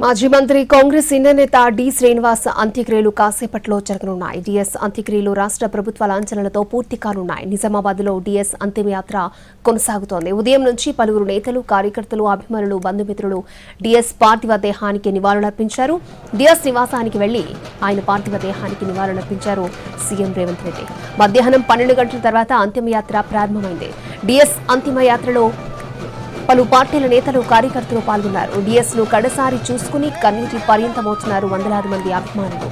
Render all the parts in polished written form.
మాజీ మంత్రి కాంగ్రెస్ సీనియర్ నేత డి శ్రీనివాస్ అంత్యక్రియలు కాసేపట్లో జరగనున్నాయి. డిఎస్ అంత్యక్రియలు రాష్ట్ర ప్రభుత్వ లాంఛనాలతో పూర్తి కానున్నాయి. నిజామాబాద్లో డిఎస్ అంతిమయాత్ర కొనసాగుతోంది. ఉదయం నుంచి పలువురు నేతలు, కార్యకర్తలు, అభిమానులు, బంధుమిత్రులు డిఎస్ పార్థివ దేహానికి నివాళులర్పించారు. డిఎస్ నివాసానికి వెళ్లి ఆయన పార్థివ దేహానికి నివాళులర్పించారు సీఎం రేవంత్ రెడ్డి. మధ్యాహ్నం 12 గంటల తర్వాత అంతిమయాత్ర ప్రారంభమైంది. డిఎస్ అంతిమయాత్రలో పలు పార్టీల నేతలు, కార్యకర్తలు పాల్గొన్నారు. డిఎస్ ను కడసారి చూసుకుని కన్నీటి పర్యంతమవుతున్నారు వందలాది మంది అభిమానులు.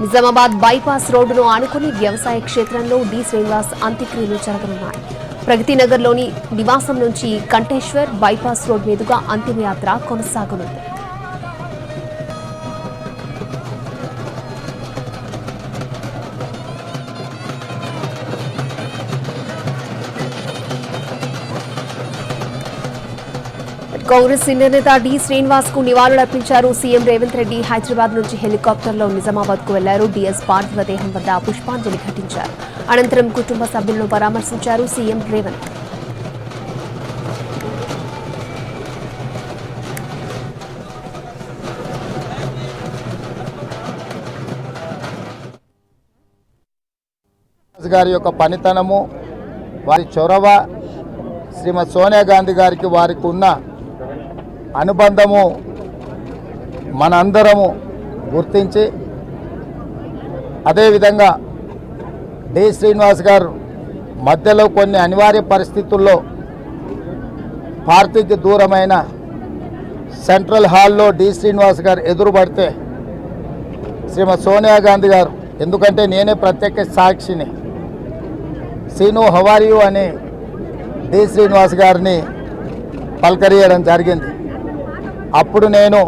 నిజామాబాద్ బైపాస్ రోడ్డును ఆనుకుని వ్యవసాయ క్షేత్రంలో డి శ్రీనివాస్ అంత్యక్రియలు జరగనున్నాయి. ప్రగతినగర్లోని నివాసం నుంచి కంటేశ్వర్ బైపాస్ రోడ్ మీదుగా అంతిమయాత్ర కొనసాగనుంది. కాంగ్రెస్ సీనియర్ నేత డి శ్రీనివాస్ కు నివాళులర్పించారు సీఎం రేవంత్ రెడ్డి. హైదరాబాద్ నుంచి హెలికాప్టర్లో నిజామాబాద్ కు వెళ్లారు. డిఎస్ పార్థివ దేహం వద్ద పుష్పాంజలి ఘటించారు. అనంతరం కుటుంబ సభ్యులను పరామర్శించారు సీఎం రేవంత్. గారి యొక్క పనితనము, వారి చొరవ, శ్రీమతి సోనియా గాంధీ గారికి వారికి ఉన్న అనుబంధము మనందరము గుర్తించి, అదేవిధంగా డి శ్రీనివాస్ గారు మధ్యలో కొన్ని అనివార్య పరిస్థితుల్లో పార్టీకి దూరమైన సెంట్రల్ హాల్లో డి శ్రీనివాస్ గారు ఎదురుపడితే శ్రీమతి సోనియా గాంధీ గారు, ఎందుకంటే నేనే ప్రత్యక్ష సాక్షిని, సీను హవారియు అని డి శ్రీనివాస్ గారిని పలకరియడం జరిగింది. అప్పుడు నేను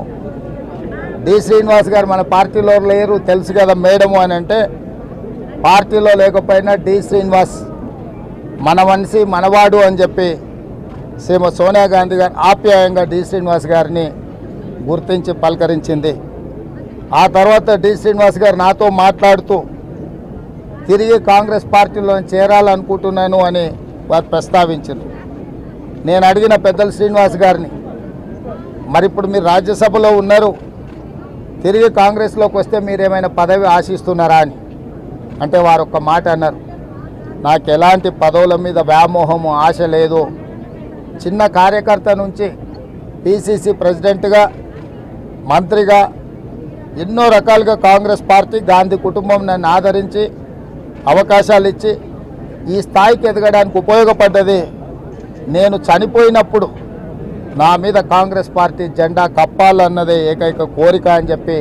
డి శ్రీనివాస్ గారు మన పార్టీలో లేరు, తెలుసు కదా మేడము అని అంటే, పార్టీలో లేకపోయినా డి శ్రీనివాస్ మన మనిషి, మనవాడు అని చెప్పి శ్రీమతి సోనియా గాంధీ గారు ఆప్యాయంగా డి శ్రీనివాస్ గారిని గుర్తించి పలకరించింది. ఆ తర్వాత డి శ్రీనివాస్ గారు నాతో మాట్లాడుతూ తిరిగి కాంగ్రెస్ పార్టీలో చేరాలనుకుంటున్నాను అని వారు ప్రస్తావించారు. నేను అడిగిన పెద్దలు శ్రీనివాస్ గారిని, మరి ఇప్పుడు మీరు రాజ్యసభలో ఉన్నారు, తిరిగి కాంగ్రెస్లోకి వస్తే మీరేమైనా పదవి ఆశిస్తున్నారా అని అంటే వారు ఒక్క మాట అన్నారు, నాకు ఎలాంటి పదవుల మీద వ్యామోహము, ఆశ లేదు. చిన్న కార్యకర్త నుంచి పిసిసి ప్రెసిడెంట్గా, మంత్రిగా ఎన్నో రకాలుగా కాంగ్రెస్ పార్టీ, గాంధీ కుటుంబం నన్ను ఆదరించి అవకాశాలు ఇచ్చి ఈ స్థాయికి ఎదగడానికి ఉపయోగపడ్డది. నేను చనిపోయినప్పుడు నా మీద కాంగ్రెస్ పార్టీ జెండా కప్పాలన్నదే ఏకైక కోరిక అని చెప్పి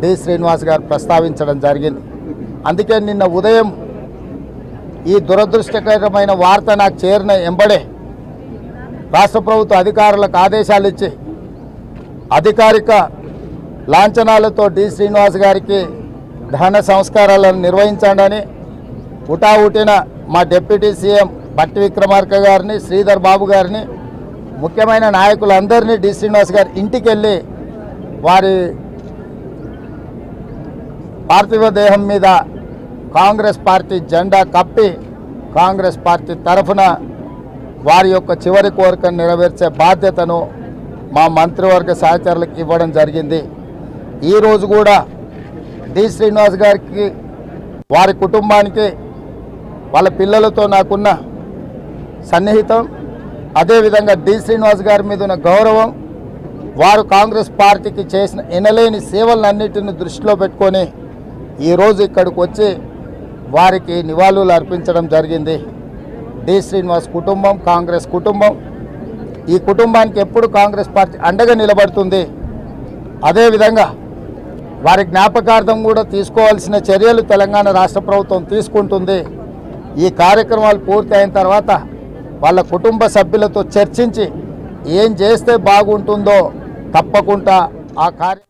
డి శ్రీనివాస్ గారు ప్రస్తావించడం జరిగింది. అందుకే నిన్న ఉదయం ఈ దురదృష్టకరమైన వార్త నాకు చేరిన ఎంబడే రాష్ట్ర ప్రభుత్వ అధికారులకు ఆదేశాలు ఇచ్చి అధికారిక లాంఛనాలతో డి శ్రీనివాస్ గారికి దహన సంస్కారాలను నిర్వహించండి, ఉటావుటిన మా డిప్యూటీ సీఎం బట్టి విక్రమార్క గారిని, శ్రీధర్ బాబు గారిని, ముఖ్యమైన నాయకులందరినీ డి శ్రీనివాస్ గారి ఇంటికి వెళ్ళి వారి పార్థివ దేహం మీద కాంగ్రెస్ పార్టీ జెండా కప్పి కాంగ్రెస్ పార్టీ తరఫున వారి యొక్క చివరి కోరికను నెరవేర్చే బాధ్యతను మా మంత్రివర్గ సహచరులకు ఇవ్వడం జరిగింది. ఈరోజు కూడా డి శ్రీనివాస్ గారికి, వారి కుటుంబానికి, వాళ్ళ పిల్లలతో నాకున్న సన్నిహితం, అదేవిధంగా డి శ్రీనివాస్ గారి మీద ఉన్న గౌరవం, వారు కాంగ్రెస్ పార్టీకి చేసిన ఎనలేని సేవలన్నిటిని దృష్టిలో పెట్టుకొని ఈరోజు ఇక్కడికి వచ్చి వారికి నివాళులు అర్పించడం జరిగింది. డి శ్రీనివాస్ కుటుంబం, కాంగ్రెస్ కుటుంబం, ఈ కుటుంబానికి ఎప్పుడు కాంగ్రెస్ పార్టీ అండగా నిలబడుతుంది. అదేవిధంగా వారి జ్ఞాపకార్థం కూడా తీసుకోవాల్సిన చర్యలు తెలంగాణ రాష్ట్ర ప్రభుత్వం తీసుకుంటుంది. ఈ కార్యక్రమాలు పూర్తి అయిన తర్వాత వాళ్ళ కుటుంబ సభ్యులతో చర్చించి ఏం చేస్తే బాగుంటుందో తప్పకుండా ఆ కార్య